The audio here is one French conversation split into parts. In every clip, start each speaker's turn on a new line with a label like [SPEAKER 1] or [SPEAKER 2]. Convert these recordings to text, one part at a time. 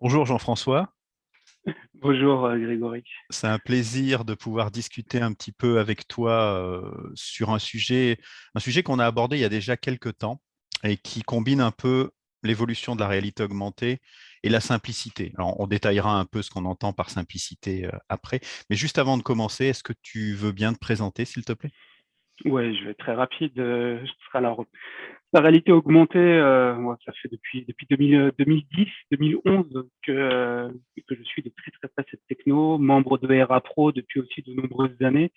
[SPEAKER 1] Bonjour Jean-François,
[SPEAKER 2] Bonjour Grégory.
[SPEAKER 1] c'est un plaisir de pouvoir discuter un petit peu avec toi sur un sujet qu'on a abordé il y a déjà quelques temps et qui combine un peu l'évolution de la réalité augmentée et la simplicité. Alors, on détaillera un peu ce qu'on entend par simplicité après, mais juste avant de commencer, est-ce que tu veux bien te présenter, s'il te plaît?
[SPEAKER 2] Ouais, je vais être très rapide. Alors, la réalité augmentée, moi, ça fait depuis 2010, 2011 que je suis de très très près cette techno, membre de RA Pro depuis aussi de nombreuses années.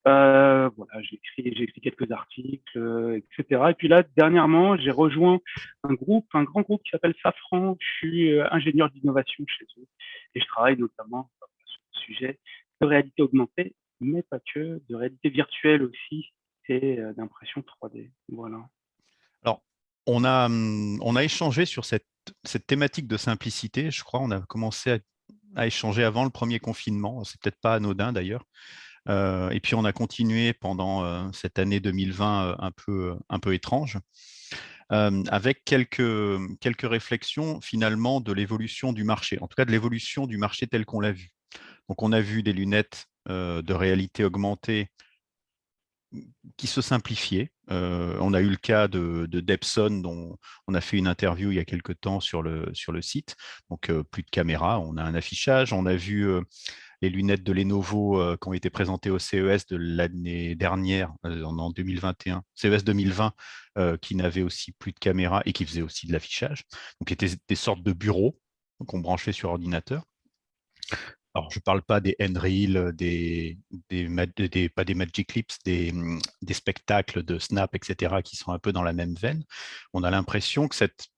[SPEAKER 2] Voilà, j'ai écrit quelques articles, etc. Et puis là, dernièrement, j'ai rejoint un grand groupe qui s'appelle Safran. Je suis ingénieur d'innovation chez eux et je travaille notamment sur le sujet de réalité augmentée, mais pas que, de réalité virtuelle aussi et d'impression 3D. Voilà.
[SPEAKER 1] Alors, on a échangé sur cette thématique de simplicité, je crois. On a commencé à échanger avant le premier confinement. C'est peut-être pas anodin d'ailleurs. Et puis on a continué pendant cette année 2020 un peu étrange, avec quelques réflexions finalement de l'évolution du marché, en tout cas de l'évolution du marché tel qu'on l'a vu. Donc on a vu des lunettes de réalité augmentée qui se simplifiaient. On a eu le cas de Depson, dont on a fait une interview il y a quelque temps sur le site. Donc, plus de caméra, on a un affichage. On a vu les lunettes de Lenovo qui ont été présentées au CES de l'année dernière, en 2021, CES 2020, qui n'avaient aussi plus de caméra et qui faisaient aussi de l'affichage. Donc, étaient des sortes de bureaux qu'on branchait sur ordinateur. Alors, je ne parle pas des Nreal, pas des Magic Clips, des spectacles de Snap, etc., qui sont un peu dans la même veine. On a l'impression que cette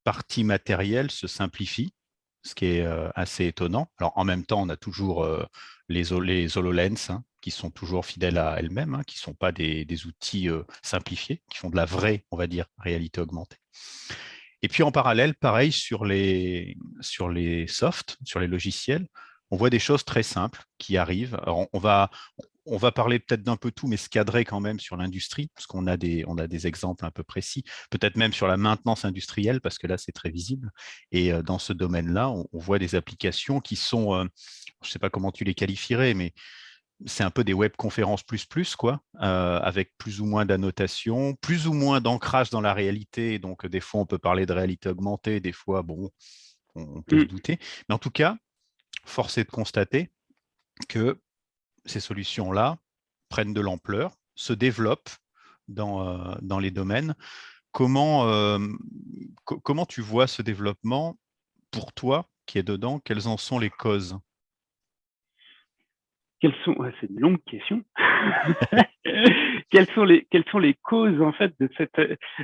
[SPEAKER 1] partie matérielle se simplifie, ce qui est assez étonnant. Alors, en même temps, on a toujours les HoloLens, hein, qui sont toujours fidèles à elles-mêmes, hein, qui ne sont pas des outils simplifiés, qui font de la vraie, on va dire, réalité augmentée. Et puis en parallèle, pareil sur les softs, sur les logiciels, on voit des choses très simples qui arrivent. Alors, on va parler peut-être d'un peu tout, mais se cadrer quand même sur l'industrie, parce on a des exemples un peu précis, peut-être même sur la maintenance industrielle, parce que là, c'est très visible. Et dans ce domaine-là, on voit des applications qui sont, je ne sais pas comment tu les qualifierais, mais c'est un peu des webconférences plus, quoi, avec plus ou moins d'annotation, plus ou moins d'ancrage dans la réalité. Donc, des fois, on peut parler de réalité augmentée, des fois, bon, on peut se
[SPEAKER 2] Mm.
[SPEAKER 1] douter. Mais en tout cas, force est de constater que ces solutions-là prennent de l'ampleur, se développent dans les domaines. Comment, comment tu vois ce développement pour toi qui est dedans? Quelles en sont les causes?
[SPEAKER 2] Ouais, c'est une longue question. Quelles sont les causes en fait de cette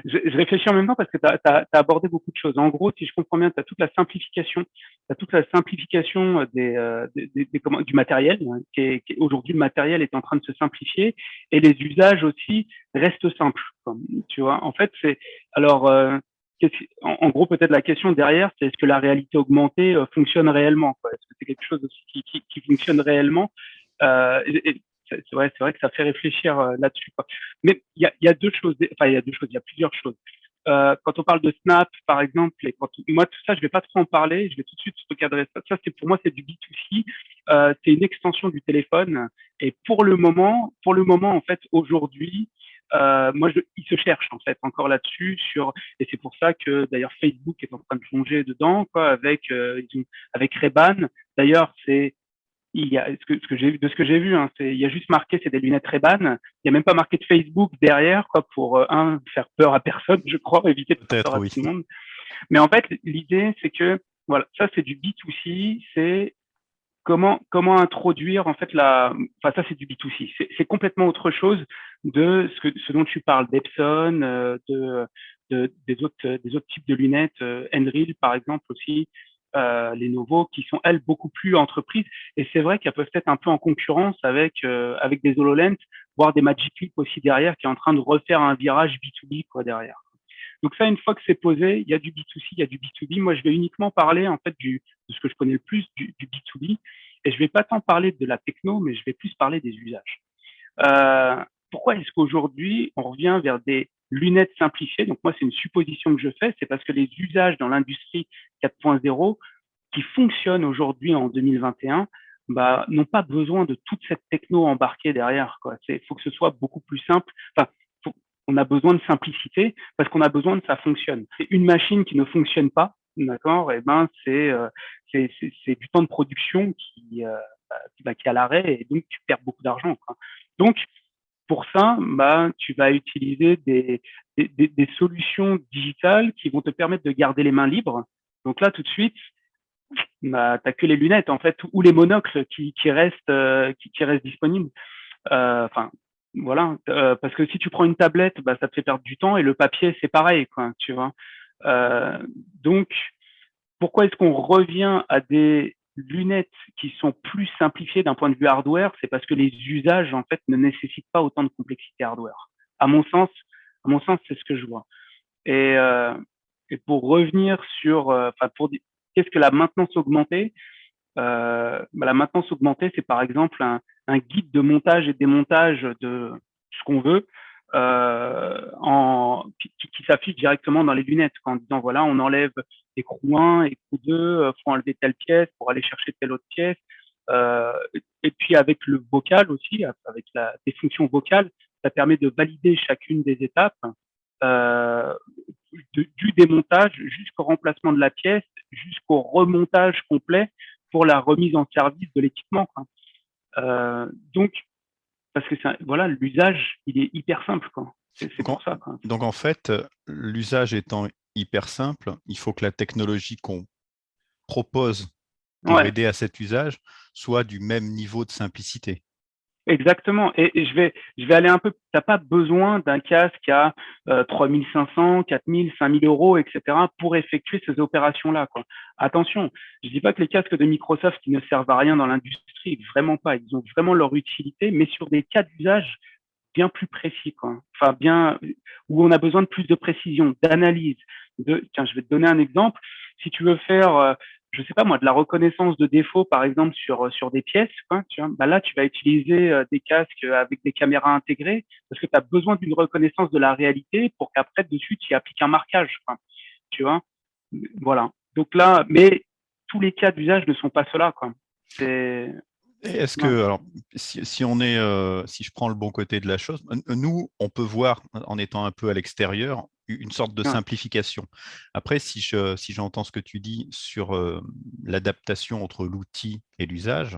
[SPEAKER 2] je réfléchis en même temps parce que tu as abordé beaucoup de choses. En gros, si je comprends bien, tu as toute la simplification, tu as toute la simplification du matériel, hein, aujourd'hui le matériel est en train de se simplifier et les usages aussi restent simples. Tu vois, en fait, c'est alors en gros, peut-être la question derrière, c'est est-ce que la réalité augmentée fonctionne réellement, quoi. Est-ce que c'est quelque chose aussi qui fonctionne réellement? C'est vrai que ça fait réfléchir là-dessus, quoi. Mais il y a deux choses, enfin, il y a deux choses, il y a plusieurs choses. Quand on parle de Snap, par exemple, moi, tout ça, je vais pas trop en parler, je vais tout de suite recadrer ça. Ça, pour moi, c'est du B2C, c'est une extension du téléphone. Et pour le moment, en fait, aujourd'hui, ils se cherchent en fait encore là-dessus et c'est pour ça que d'ailleurs Facebook est en train de plonger dedans, quoi, avec Ray-Ban. D'ailleurs, il y a ce que j'ai vu, hein, il y a juste marqué c'est des lunettes Ray-Ban. Il n'y a même pas marqué de Facebook derrière, quoi, pour faire peur à personne, je crois, éviter de faire peur
[SPEAKER 1] Peut-être,
[SPEAKER 2] à tout
[SPEAKER 1] oui.
[SPEAKER 2] le monde. Mais en fait, l'idée c'est que voilà, ça c'est du B2C, c'est comment introduire en fait enfin ça c'est du B2C, c'est complètement autre chose de ce dont tu parles, d'Epson, des autres types de lunettes, Nreal par exemple aussi, Lenovo, qui sont elles beaucoup plus entreprises. Et c'est vrai qu'elles peuvent être un peu en concurrence avec des HoloLens, voire des Magic Leap aussi derrière, qui est en train de refaire un virage B2B quoi derrière. Donc ça, une fois que c'est posé, il y a du B2C, il y a du B2B. Moi, je vais uniquement parler en fait de ce que je connais le plus du B2B, et je vais pas tant parler de la techno, mais je vais plus parler des usages. Euh, Pourquoi est-ce qu'aujourd'hui on revient vers des lunettes simplifiées? Donc moi, c'est une supposition que je fais, c'est parce que les usages dans l'industrie 4.0 qui fonctionnent aujourd'hui en 2021, bah, n'ont pas besoin de toute cette techno embarquée derrière, quoi. Il faut que ce soit beaucoup plus simple. Enfin, on a besoin de simplicité parce qu'on a besoin que ça fonctionne. C'est une machine qui ne fonctionne pas, d'accord, et ben c'est du temps de production qui est à l'arrêt et donc tu perds beaucoup d'argent, quoi. Donc pour ça, bah, tu vas utiliser des solutions digitales qui vont te permettre de garder les mains libres. Donc là, tout de suite, bah, tu n'as que les lunettes, en fait, ou les monocles qui restent disponibles. Enfin, voilà. Parce que si tu prends une tablette, bah, ça te fait perdre du temps et le papier, c'est pareil, quoi, tu vois. Euh, donc, pourquoi est-ce qu'on revient à des lunettes qui sont plus simplifiées d'un point de vue hardware? C'est parce que les usages, en fait, ne nécessitent pas autant de complexité hardware. À mon sens, c'est ce que je vois. Et, euh, et pour revenir sur, enfin, qu'est-ce que la maintenance augmentée? Bah, la maintenance augmentée, c'est par exemple un guide de montage et démontage de ce qu'on veut qui s'affiche directement dans les lunettes en disant voilà, on enlève écrou 1, écrou 2, faut enlever telle pièce pour aller chercher telle autre pièce. Euh, et puis avec le vocal aussi, avec des fonctions vocales, ça permet de valider chacune des étapes euh, du démontage jusqu'au remplacement de la pièce, jusqu'au remontage complet pour la remise en service de l'équipement, quoi. Donc, parce que voilà, l'usage, il est hyper simple, quoi. C'est
[SPEAKER 1] Donc,
[SPEAKER 2] pour ça, quoi.
[SPEAKER 1] donc en fait, l'usage étant hyper simple, il faut que la technologie qu'on propose pour
[SPEAKER 2] Ouais,
[SPEAKER 1] aider à cet usage soit du même niveau de simplicité.
[SPEAKER 2] exactement. Et je vais aller un peu. T'as pas besoin d'un casque à 3500, 4000, 5000 euros, etc. pour effectuer ces opérations-là, quoi. Attention, je dis pas que les casques de Microsoft qui ne servent à rien dans l'industrie, vraiment pas. Ils ont vraiment leur utilité, mais sur des cas d'usage bien plus précis, quoi. Enfin, bien, où on a besoin de plus de précision, d'analyse. Tiens, je vais te donner un exemple. Si tu veux faire, je sais pas moi, de la reconnaissance de défauts, par exemple, sur des pièces, quoi, tu vois, bah là, tu vas utiliser des casques avec des caméras intégrées parce que tu as besoin d'une reconnaissance de la réalité pour qu'après, dessus, tu y appliques un marquage, quoi, tu vois. Voilà. Donc là, mais tous les cas d'usage ne sont pas ceux-là, quoi. C'est,
[SPEAKER 1] Et est-ce
[SPEAKER 2] non.
[SPEAKER 1] que, alors, si on est, si je prends le bon côté de la chose, nous, on peut voir, en étant un peu à l'extérieur, une sorte de
[SPEAKER 2] Ouais.
[SPEAKER 1] simplification. Après, si j'entends ce que tu dis sur l'adaptation entre l'outil et l'usage,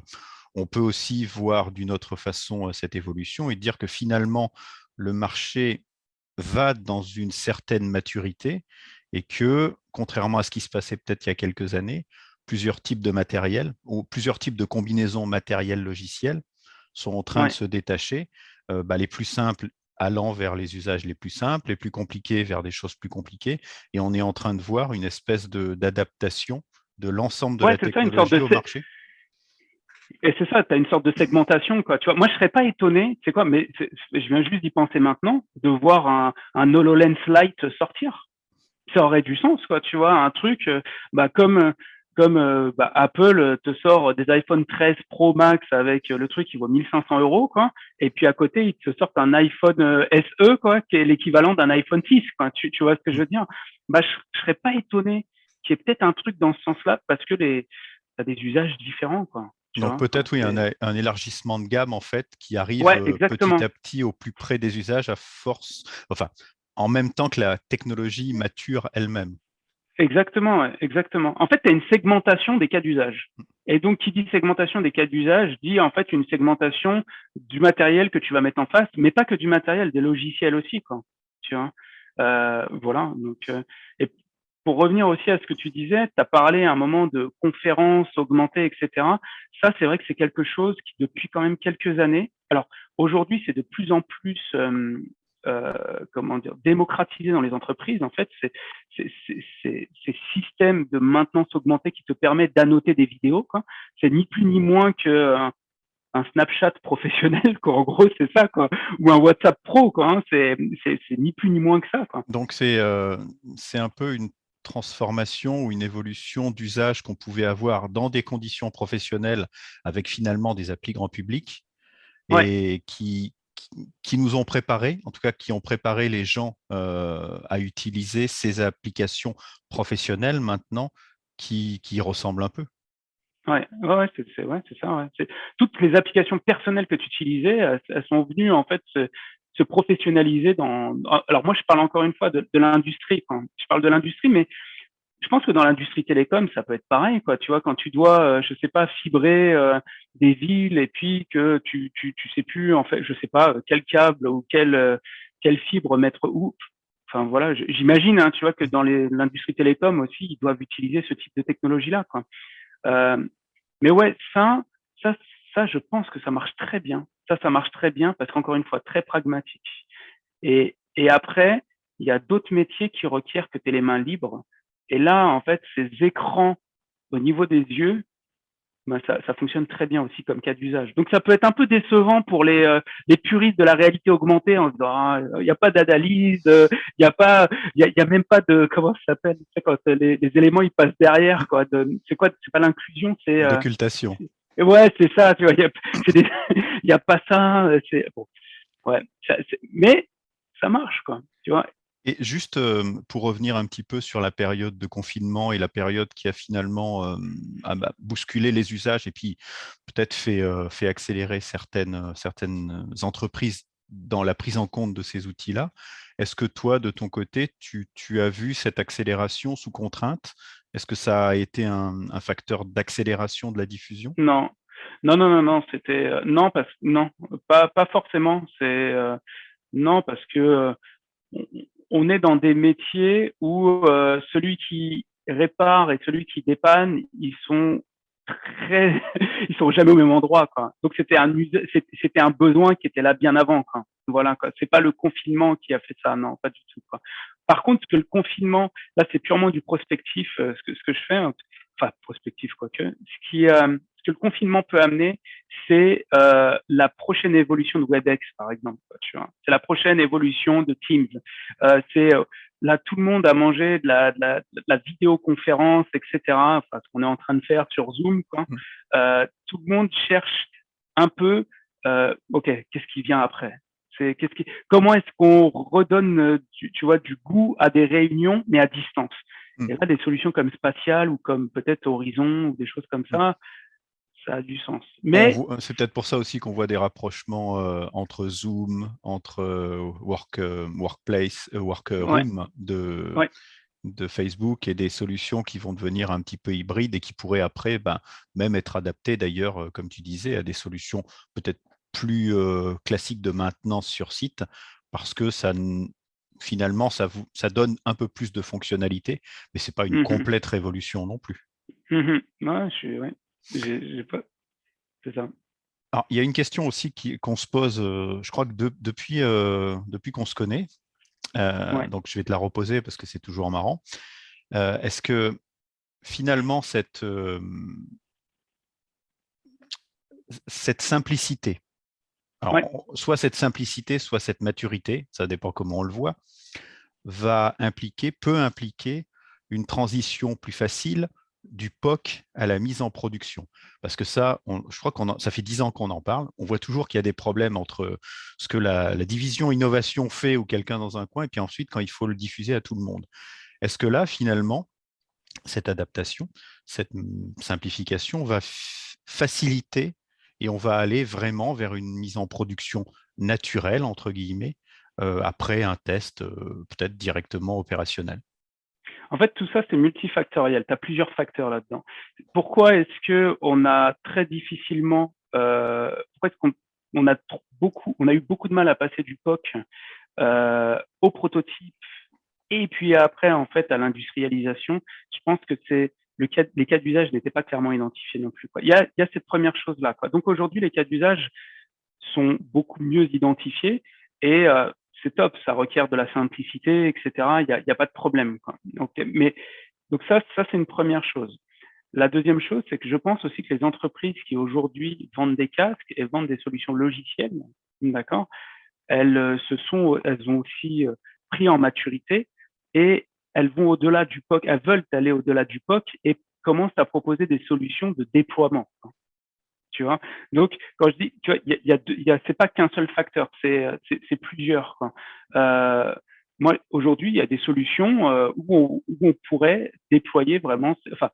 [SPEAKER 1] on peut aussi voir d'une autre façon cette évolution et dire que finalement, le marché va dans une certaine maturité et que, contrairement à ce qui se passait peut-être il y a quelques années, plusieurs types de matériel ou plusieurs types de combinaisons matérielles logicielles sont en train de
[SPEAKER 2] Ouais.
[SPEAKER 1] se détacher, les plus simples allant vers les usages les plus simples, les plus compliqués vers des choses plus compliquées. Et on est en train de voir une espèce d'adaptation de l'ensemble de
[SPEAKER 2] Ouais,
[SPEAKER 1] la
[SPEAKER 2] c'est ça, une sorte
[SPEAKER 1] technologie au marché.
[SPEAKER 2] et c'est ça, tu as une sorte de segmentation, quoi. Tu vois, moi, je serais pas étonné, c'est quoi, mais je viens juste d'y penser maintenant, de voir un HoloLens Lite sortir. Ça aurait du sens, quoi, tu vois, un truc, bah, comme Apple te sort des iPhone 13 Pro Max avec le truc qui vaut 1500 euros, quoi, et puis à côté, ils te sortent un iPhone SE, quoi, qui est l'équivalent d'un iPhone 6, quoi. Tu vois ce que je veux dire? Bah, je serais pas étonné qu'il y ait peut-être un truc dans ce sens-là, parce que t'as des usages différents, quoi. Tu
[SPEAKER 1] Donc
[SPEAKER 2] vois, enfin,
[SPEAKER 1] peut-être oui, un élargissement de gamme en fait qui arrive
[SPEAKER 2] ouais,
[SPEAKER 1] petit
[SPEAKER 2] exactement.
[SPEAKER 1] à petit au plus près des usages à force, enfin, en même temps que la technologie mature elle-même.
[SPEAKER 2] Exactement, ouais, exactement. En fait, tu as une segmentation des cas d'usage. Et donc, qui dit segmentation des cas d'usage dit en fait une segmentation du matériel que tu vas mettre en face, mais pas que du matériel, des logiciels aussi, quoi. Tu vois. Voilà. Donc, et pour revenir aussi à ce que tu disais, tu as parlé à un moment de conférences augmentées, etc. Ça, c'est vrai que c'est quelque chose qui, depuis quand même quelques années, alors aujourd'hui, c'est de plus en plus comment dire, démocratisé dans les entreprises. En fait, ces systèmes de maintenance augmentée qui te permettent d'annoter des vidéos, quoi. C'est ni plus ni moins que un Snapchat professionnel, quoi. En gros, c'est ça, quoi. Ou un WhatsApp Pro, quoi. Hein. C'est ni plus ni moins que ça, quoi.
[SPEAKER 1] Donc c'est un peu une transformation ou une évolution d'usage qu'on pouvait avoir dans des conditions professionnelles avec finalement des applis grand public
[SPEAKER 2] Ouais.
[SPEAKER 1] et qui nous ont préparés, en tout cas qui ont préparé les gens à utiliser ces applications professionnelles maintenant qui ressemblent un peu.
[SPEAKER 2] c'est ça. Ouais. Toutes les applications personnelles que tu utilisais, elles sont venues en fait se professionnaliser dans. Alors moi, je parle encore une fois de l'industrie. Quand je parle de l'industrie, mais je pense que dans l'industrie télécom, ça peut être pareil, quoi. Tu vois, quand tu dois, je sais pas, fibrer des villes et puis que tu sais plus, en fait, je sais pas, quel câble ou quelle fibre mettre où. Enfin voilà, j'imagine, hein, tu vois, que dans l'industrie télécom aussi, ils doivent utiliser ce type de technologie-là, quoi. Euh, mais ouais, ça, ça, je pense que ça marche très bien. Ça marche très bien parce qu'encore une fois, très pragmatique. Et après, il y a d'autres métiers qui requièrent que tu aies les mains libres. Et là, en fait, ces écrans au niveau des yeux, ben ça fonctionne très bien aussi comme cas d'usage. Donc, ça peut être un peu décevant pour les puristes de la réalité augmentée en se disant, ah, il n'y a pas d'analyse, il n'y a pas, il y a même pas de, comment ça s'appelle, tu sais, quand les éléments ils passent derrière, quoi. C'est quoi, c'est pas l'inclusion,
[SPEAKER 1] D'occultation.
[SPEAKER 2] ouais, c'est ça, tu vois, il y a pas ça, c'est, bon, ouais, mais ça marche, quoi, tu vois.
[SPEAKER 1] Et juste pour revenir un petit peu sur la période de confinement et la période qui a finalement bousculé les usages et puis peut-être fait accélérer certaines entreprises dans la prise en compte de ces outils-là, est-ce que toi, de ton côté, tu as vu cette accélération sous contrainte? Est-ce que ça a été un facteur d'accélération de la diffusion?
[SPEAKER 2] Non, non, c'était non parce non, pas forcément. C'est non parce que on on est dans des métiers où celui qui répare et celui qui dépanne, ils sont très, ils sont jamais au même endroit, quoi. Donc c'était un besoin qui était là bien avant, quoi. Voilà, quoi. C'est pas le confinement qui a fait ça, non, pas du tout, quoi. Par contre, ce que le confinement, là, c'est purement du prospectif, ce que je fais, hein. Enfin prospectif quoique. Ce que le confinement peut amener, c'est la prochaine évolution de WebEx, par exemple. Tu vois, c'est la prochaine évolution de Teams. C'est là, tout le monde a mangé de la vidéoconférence, etc. Enfin, ce qu'on est en train de faire sur Zoom, quoi.
[SPEAKER 1] Mm.
[SPEAKER 2] Tout le monde cherche un peu, ok, qu'est-ce qui vient après? Comment est-ce qu'on redonne, tu vois, du goût à des réunions, mais à distance?
[SPEAKER 1] Mm.
[SPEAKER 2] Et là, des solutions comme Spatial ou comme peut-être Horizon ou des choses comme ça a du sens. Mais
[SPEAKER 1] C'est peut-être pour ça aussi qu'on voit des rapprochements entre Zoom, entre Workplace,
[SPEAKER 2] ouais,
[SPEAKER 1] Workroom
[SPEAKER 2] ouais.
[SPEAKER 1] de Facebook et des solutions qui vont devenir un petit peu hybrides et qui pourraient après même être adaptées d'ailleurs, comme tu disais, à des solutions peut-être plus classiques de maintenance sur site parce que finalement, ça donne un peu plus de fonctionnalités, mais ce n'est pas une
[SPEAKER 2] Mhm.
[SPEAKER 1] complète révolution non plus.
[SPEAKER 2] Mhm. Ouais, ouais. J'ai pas, c'est ça.
[SPEAKER 1] Alors, il y a une question aussi qu'on se pose, je crois que depuis qu'on se connaît,
[SPEAKER 2] Ouais.
[SPEAKER 1] donc je vais te la reposer parce que c'est toujours marrant. Est-ce que finalement cette simplicité, alors,
[SPEAKER 2] Ouais.
[SPEAKER 1] soit cette simplicité, soit cette maturité, ça dépend comment on le voit, peut impliquer une transition plus facile du POC à la mise en production. Parce que ça, je crois ça fait 10 ans qu'on en parle. On voit toujours qu'il y a des problèmes entre ce que la division innovation fait ou quelqu'un dans un coin, et puis ensuite quand il faut le diffuser à tout le monde. Est-ce que là, finalement, cette adaptation, cette simplification va faciliter et on va aller vraiment vers une mise en production naturelle, entre guillemets, après un test peut-être directement opérationnel.
[SPEAKER 2] En fait, tout ça, c'est multifactoriel. Tu as plusieurs facteurs là-dedans. Pourquoi est-ce que on a très difficilement, pourquoi est-ce on a eu beaucoup de mal à passer du POC au prototype et puis après, en fait, à l'industrialisation? Je pense que les cas d'usage n'étaient pas clairement identifiés non plus, quoi. Il y a cette première chose-là, quoi. Donc aujourd'hui, les cas d'usage sont beaucoup mieux identifiés et c'est top, ça requiert de la simplicité, etc. Il y a pas de problème, quoi. Donc ça c'est une première chose. La deuxième chose, c'est que je pense aussi que les entreprises qui aujourd'hui vendent des casques et vendent des solutions logicielles, d'accord, elles ont aussi pris en maturité et elles vont au-delà du POC, elles veulent aller au-delà du POC et commencent à proposer des solutions de déploiement, tu vois. Donc, quand je dis, tu vois, c'est pas qu'un seul facteur, c'est plusieurs, quoi. Moi, aujourd'hui, il y a des solutions où on pourrait déployer vraiment, enfin,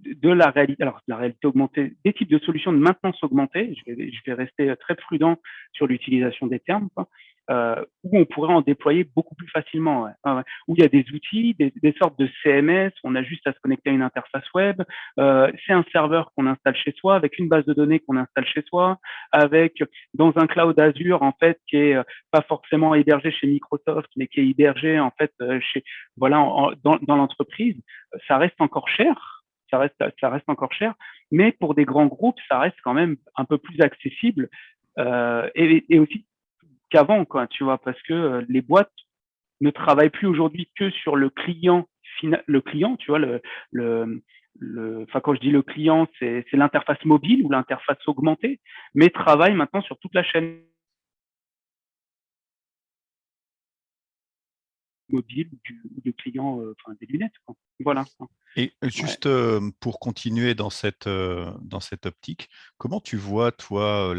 [SPEAKER 2] de la réalité, alors la réalité augmentée, des types de solutions de maintenance augmentée, je vais rester très prudent sur l'utilisation des termes, quoi, où on pourrait en déployer beaucoup plus facilement, ouais. Ouais, ouais. Où il y a des outils, des sortes de CMS, on a juste à se connecter à une interface web, c'est un serveur qu'on installe chez soi, avec une base de données qu'on installe chez soi, avec dans un cloud Azure en fait qui est pas forcément hébergé chez Microsoft, mais qui est hébergé en fait chez voilà dans l'entreprise, ça reste encore cher. Ça reste encore cher, mais pour des grands groupes, ça reste quand même un peu plus accessible et aussi qu'avant, quoi, tu vois, parce que les boîtes ne travaillent plus aujourd'hui que sur le client final, le client, tu vois, enfin, quand je dis le client, c'est l'interface mobile ou l'interface augmentée, mais travaillent maintenant sur toute la chaîne mobile du client, enfin, des lunettes, quoi. Voilà.
[SPEAKER 1] Et
[SPEAKER 2] Ouais.
[SPEAKER 1] juste pour continuer dans cette optique, comment tu vois, toi,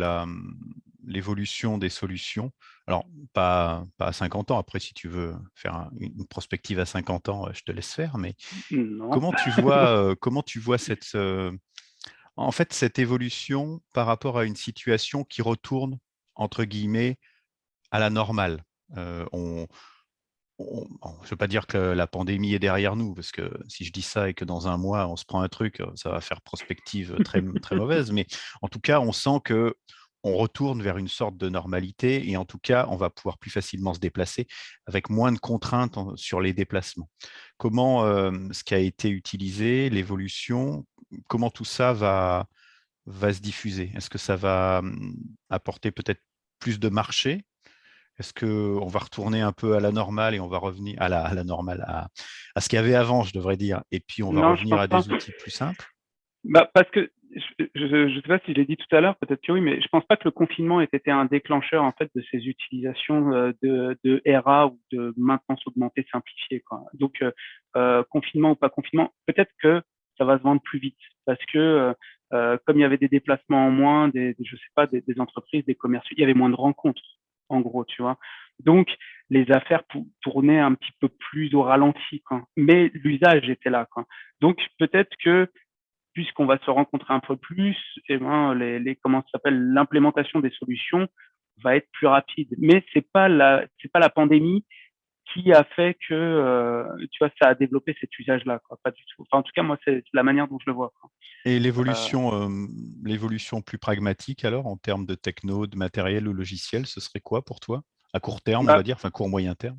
[SPEAKER 1] l'évolution des solutions? Alors, pas à 50 ans, après, si tu veux faire une prospective à 50 ans, je te laisse faire, mais
[SPEAKER 2] Non.
[SPEAKER 1] comment tu vois en fait, cette évolution par rapport à une situation qui retourne, entre guillemets, à la normale? On je ne veux pas dire que la pandémie est derrière nous, parce que si je dis ça et que dans un mois, on se prend un truc, ça va faire prospective très, très mauvaise. Mais en tout cas, on sent que on retourne vers une sorte de normalité et en tout cas, on va pouvoir plus facilement se déplacer avec moins de contraintes sur les déplacements. Comment ce qui a été utilisé, l'évolution, comment tout ça va se diffuser? Est-ce que ça va apporter peut-être plus de marché? Est-ce qu'on va retourner un peu à la normale et on va revenir à la normale, à ce qu'il y avait avant, je devrais dire, et puis on va
[SPEAKER 2] Non, je
[SPEAKER 1] revenir
[SPEAKER 2] pense
[SPEAKER 1] à
[SPEAKER 2] pas.
[SPEAKER 1] des outils plus simples?
[SPEAKER 2] Bah, parce que je sais pas si je l'ai dit tout à l'heure, peut-être que oui, mais je pense pas que le confinement ait été un déclencheur en fait de ces utilisations de RA ou de maintenance augmentée simplifiée, quoi. Donc confinement ou pas confinement, peut-être que ça va se vendre plus vite parce que comme il y avait des déplacements en moins, je sais pas, des entreprises, des commerces, il y avait moins de rencontres, en gros, tu vois. Donc les affaires tournaient un petit peu plus au ralenti, quoi. Mais l'usage était là, quoi. Donc peut-être que puisqu'on va se rencontrer un peu plus, et ben comment ça s'appelle, l'implémentation des solutions va être plus rapide. Mais c'est pas la pandémie qui a fait que tu vois ça a développé cet usage-là, quoi. Pas du tout. Enfin, en tout cas, moi, c'est la manière dont je le vois, quoi.
[SPEAKER 1] Et
[SPEAKER 2] Euh,
[SPEAKER 1] l'évolution plus pragmatique alors, en termes de techno, de matériel ou logiciel, ce serait quoi pour toi? À court terme, on va
[SPEAKER 2] bah,
[SPEAKER 1] dire, enfin court moyen terme?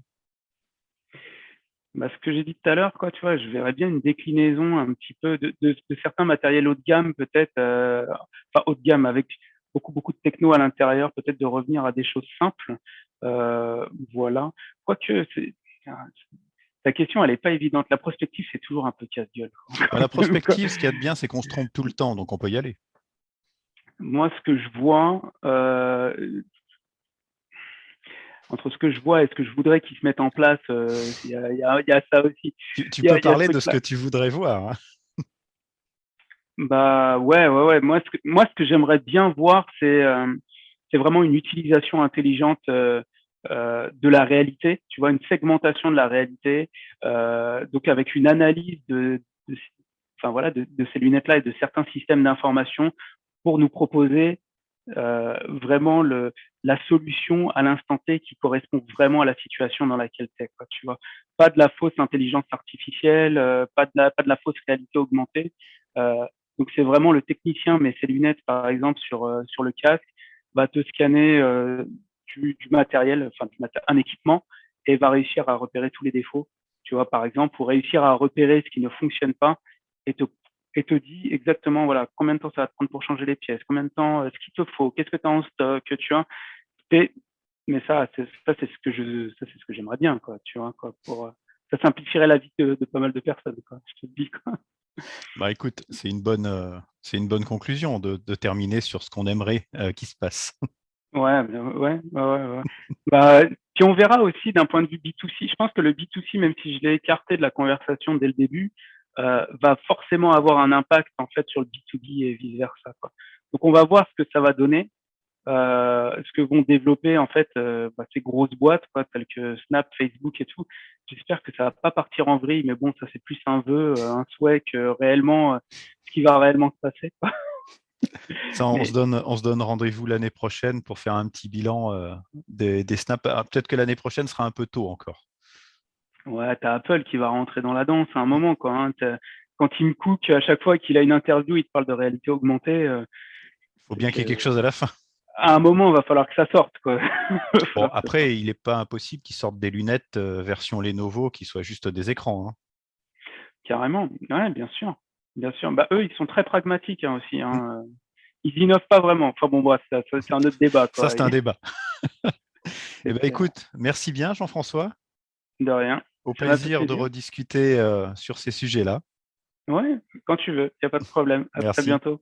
[SPEAKER 2] ce que j'ai dit tout à l'heure, quoi, tu vois, je verrais bien une déclinaison un petit peu de certains matériels haut de gamme, peut-être, enfin haut de gamme avec beaucoup de techno à l'intérieur, peut-être de revenir à des choses simples. Voilà. Quoique, ta question, elle est pas évidente. La prospective, c'est toujours un peu casse-gueule,
[SPEAKER 1] Bah,
[SPEAKER 2] quand
[SPEAKER 1] la
[SPEAKER 2] même, quoi.
[SPEAKER 1] prospective, ce qu'il y a de bien, c'est qu'on se trompe tout le temps, donc on peut y aller.
[SPEAKER 2] Moi, ce que je vois, entre ce que je vois et ce que je voudrais qu'ils se mettent en place, il y a ça aussi.
[SPEAKER 1] Tu peux
[SPEAKER 2] Il y a ce
[SPEAKER 1] parler de ce que
[SPEAKER 2] truc-là.
[SPEAKER 1] tu voudrais voir, hein.
[SPEAKER 2] Bah ouais, ouais, ouais. Moi, ce que j'aimerais bien voir, c'est vraiment une utilisation intelligente de la réalité. Tu vois, une segmentation de la réalité, donc avec une analyse enfin voilà, de ces lunettes-là et de certains systèmes d'information pour nous proposer vraiment la solution à l'instant T qui correspond vraiment à la situation dans laquelle tu es, quoi, tu vois. Pas de la fausse intelligence artificielle, pas de la fausse réalité augmentée. Euh, donc c'est vraiment le technicien, mais ses lunettes, par exemple, sur le casque, va te scanner du matériel, enfin un équipement, et va réussir à repérer tous les défauts. Tu vois, par exemple, pour réussir à repérer ce qui ne fonctionne pas et te et te dit exactement voilà combien de temps ça va te prendre pour changer les pièces, combien de temps, ce qu'il te faut, qu'est-ce que tu as en stock, tu vois. Et, mais ça c'est ce que j'aimerais bien, quoi, tu vois, quoi, pour ça simplifierait la vie de pas mal de personnes, quoi, je te le dis, quoi.
[SPEAKER 1] Bah écoute, c'est une bonne conclusion de terminer sur ce qu'on aimerait qu'il se passe.
[SPEAKER 2] Ouais, ouais, ouais, ouais, ouais. Bah, puis on verra aussi d'un point de vue B2C. Je pense que le B2C, même si je l'ai écarté de la conversation dès le début, va forcément avoir un impact en fait sur le B2B et vice versa, quoi. Donc on va voir ce que ça va donner. ce que vont développer en fait ces grosses boîtes quoi, telles que Snap, Facebook et tout. J'espère que ça va pas partir en vrille, mais bon, ça c'est plus un vœu, un souhait que réellement ce qui va réellement se passer, quoi.
[SPEAKER 1] Ça,
[SPEAKER 2] Mais
[SPEAKER 1] on se donne rendez-vous l'année prochaine pour faire un petit bilan des snaps. Ah, peut-être que l'année prochaine sera un peu tôt encore.
[SPEAKER 2] ouais, t'as Apple qui va rentrer dans la danse à un moment, quoi. Hein. Quand Tim Cook, à chaque fois qu'il a une interview, il te parle de réalité augmentée.
[SPEAKER 1] Il faut
[SPEAKER 2] C'est
[SPEAKER 1] bien qu'il y ait quelque
[SPEAKER 2] que
[SPEAKER 1] chose à la fin.
[SPEAKER 2] à un moment, il va falloir que ça sorte, quoi. Il va
[SPEAKER 1] Bon,
[SPEAKER 2] falloir que ça sorte.
[SPEAKER 1] après, il n'est pas impossible qu'ils sortent des lunettes version Lenovo qui soient juste des écrans, hein.
[SPEAKER 2] Carrément. Ouais, bien sûr. Bien sûr. Bah, eux, ils sont très pragmatiques hein, aussi.
[SPEAKER 1] Mm.
[SPEAKER 2] Hein. Ils innovent pas vraiment. Enfin bon, bref, ça, c'est un autre débat,
[SPEAKER 1] Ça,
[SPEAKER 2] quoi.
[SPEAKER 1] c'est un débat. Eh
[SPEAKER 2] C'est
[SPEAKER 1] ben,
[SPEAKER 2] clair.
[SPEAKER 1] écoute, merci bien, Jean-François.
[SPEAKER 2] De rien.
[SPEAKER 1] Au
[SPEAKER 2] Ça m'a fait
[SPEAKER 1] plaisir de
[SPEAKER 2] plaisir.
[SPEAKER 1] rediscuter sur ces sujets-là.
[SPEAKER 2] Ouais, quand tu veux. Il n'y a pas de problème. À très
[SPEAKER 1] Merci.
[SPEAKER 2] bientôt.